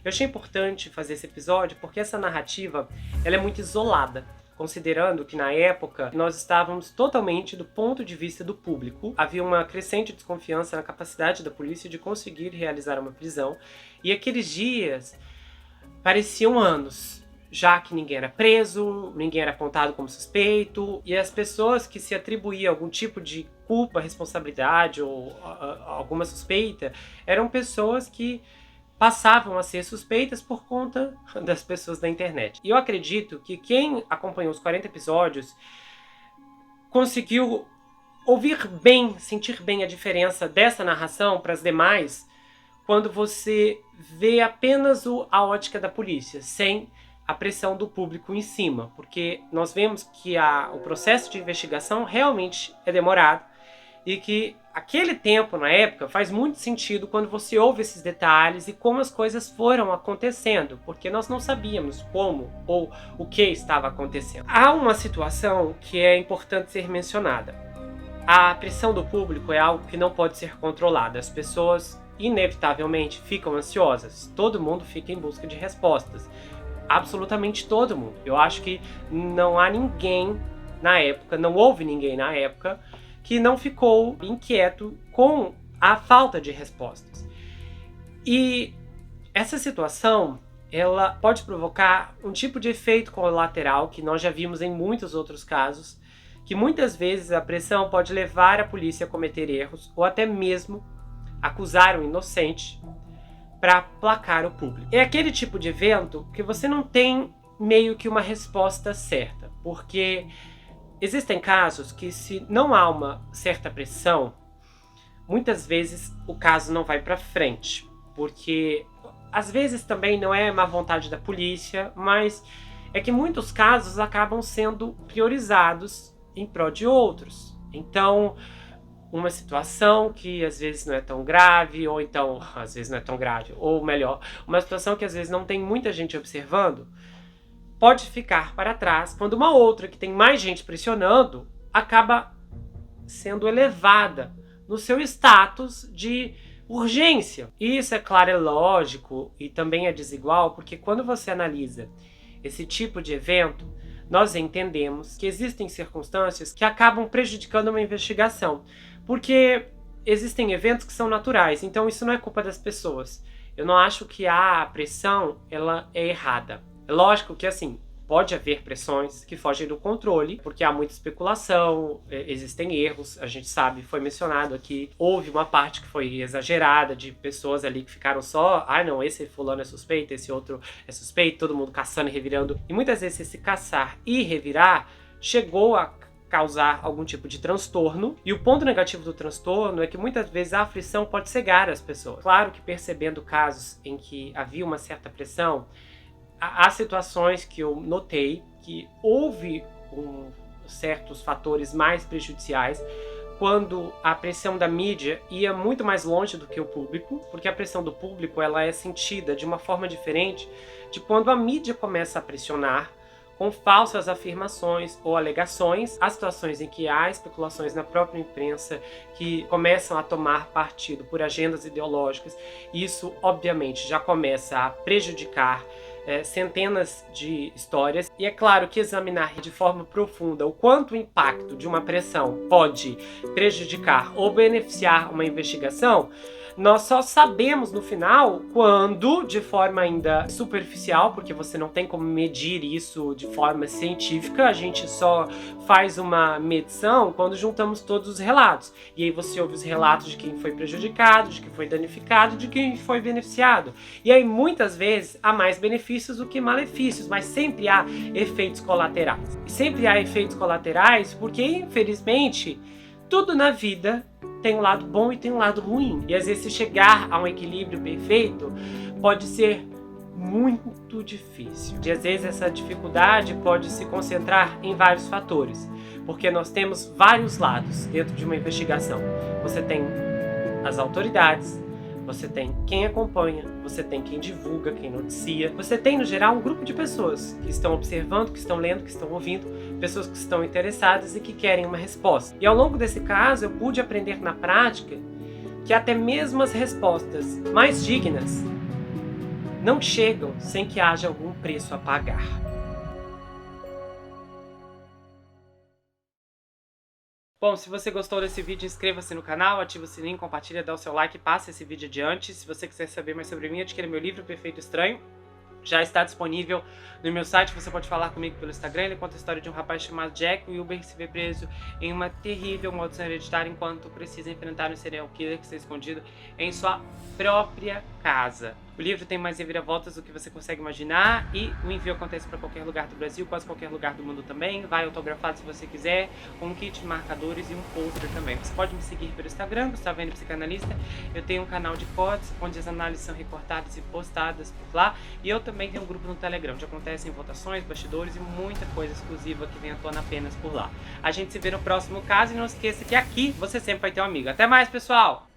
Eu achei importante fazer esse episódio porque essa narrativa ela é muito isolada, considerando que na época nós estávamos totalmente do ponto de vista do público. Havia uma crescente desconfiança na capacidade da polícia de conseguir realizar uma prisão, e aqueles dias pareciam anos, já que ninguém era preso, ninguém era apontado como suspeito, e as pessoas que se atribuíam algum tipo de culpa, responsabilidade ou alguma suspeita eram pessoas que passavam a ser suspeitas por conta das pessoas da internet. E eu acredito que quem acompanhou os 40 episódios conseguiu ouvir bem, sentir bem a diferença dessa narração para as demais, quando você vê apenas a ótica da polícia, sem a pressão do público em cima. Porque nós vemos que o processo de investigação realmente é demorado, e que aquele tempo, na época, faz muito sentido quando você ouve esses detalhes e como as coisas foram acontecendo, porque nós não sabíamos como ou o que estava acontecendo. Há uma situação que é importante ser mencionada. A pressão do público é algo que não pode ser controlado. As pessoas, inevitavelmente, ficam ansiosas. Todo mundo fica em busca de respostas. Absolutamente todo mundo. Eu acho que não há ninguém na época, não houve ninguém na época que não ficou inquieto com a falta de respostas. E essa situação, ela pode provocar um tipo de efeito colateral que nós já vimos em muitos outros casos, que muitas vezes a pressão pode levar a polícia a cometer erros ou até mesmo acusar um inocente para placar o público. É aquele tipo de evento que você não tem meio que uma resposta certa, porque existem casos que, se não há uma certa pressão, muitas vezes o caso não vai para frente, porque às vezes também não é má vontade da polícia, mas é que muitos casos acabam sendo priorizados em prol de outros. Então, uma situação que às vezes não é tão grave, ou então, às vezes não é tão grave, ou melhor, uma situação que às vezes não tem muita gente observando, pode ficar para trás, quando uma outra que tem mais gente pressionando acaba sendo elevada no seu status de urgência. E isso, é claro, é lógico e também é desigual, porque quando você analisa esse tipo de evento, nós entendemos que existem circunstâncias que acabam prejudicando uma investigação, porque existem eventos que são naturais, então isso não é culpa das pessoas. Eu não acho que a pressão ela é errada. É lógico que, assim, pode haver pressões que fogem do controle, porque há muita especulação, existem erros, a gente sabe, foi mencionado aqui, houve uma parte que foi exagerada, de pessoas ali que ficaram só, não, esse fulano é suspeito, esse outro é suspeito, todo mundo caçando e revirando. E muitas vezes esse caçar e revirar chegou a causar algum tipo de transtorno, e o ponto negativo do transtorno é que muitas vezes a aflição pode cegar as pessoas. Claro que, percebendo casos em que havia uma certa pressão, há situações que eu notei que houve certos fatores mais prejudiciais quando a pressão da mídia ia muito mais longe do que o público, porque a pressão do público ela é sentida de uma forma diferente de quando a mídia começa a pressionar com falsas afirmações ou alegações. Há situações em que há especulações na própria imprensa que começam a tomar partido por agendas ideológicas, e isso obviamente já começa a prejudicar centenas de histórias. E é claro que examinar de forma profunda o quanto o impacto de uma pressão pode prejudicar ou beneficiar uma investigação, nós só sabemos no final quando, de forma ainda superficial, porque você não tem como medir isso de forma científica, a gente só faz uma medição quando juntamos todos os relatos. E aí você ouve os relatos de quem foi prejudicado, de quem foi danificado, de quem foi beneficiado. E aí muitas vezes há mais benefícios do que malefícios, mas sempre há efeitos colaterais. E sempre há efeitos colaterais porque, infelizmente, tudo na vida tem um lado bom e tem um lado ruim. E às vezes, se chegar a um equilíbrio perfeito pode ser muito difícil. E às vezes essa dificuldade pode se concentrar em vários fatores, porque nós temos vários lados dentro de uma investigação. Você tem as autoridades, você tem quem acompanha, você tem quem divulga, quem noticia, você tem, no geral, um grupo de pessoas que estão observando, que estão lendo, que estão ouvindo, pessoas que estão interessadas e que querem uma resposta. E ao longo desse caso, eu pude aprender na prática que até mesmo as respostas mais dignas não chegam sem que haja algum preço a pagar. Bom, se você gostou desse vídeo, inscreva-se no canal, ativa o sininho, compartilha, dá o seu like e passe esse vídeo adiante. Se você quiser saber mais sobre mim, adquira meu livro Perfeito Estranho. Já está disponível no meu site, você pode falar comigo pelo Instagram. Ele conta a história de um rapaz chamado Jack Wilber que se vê preso em uma terrível maldição hereditária enquanto precisa enfrentar um serial killer que está escondido em sua própria casa. O livro tem mais reviravoltas do que você consegue imaginar e o envio acontece para qualquer lugar do Brasil, quase qualquer lugar do mundo também. Vai autografado se você quiser, com um kit de marcadores e um folder também. Você pode me seguir pelo Instagram, Gustavo N Psicanalista. Eu tenho um canal de cortes, onde as análises são recortadas e postadas por lá. E eu também tenho um grupo no Telegram, onde acontecem votações, bastidores e muita coisa exclusiva que vem à tona apenas por lá. A gente se vê no próximo caso e não esqueça que aqui você sempre vai ter um amigo. Até mais, pessoal!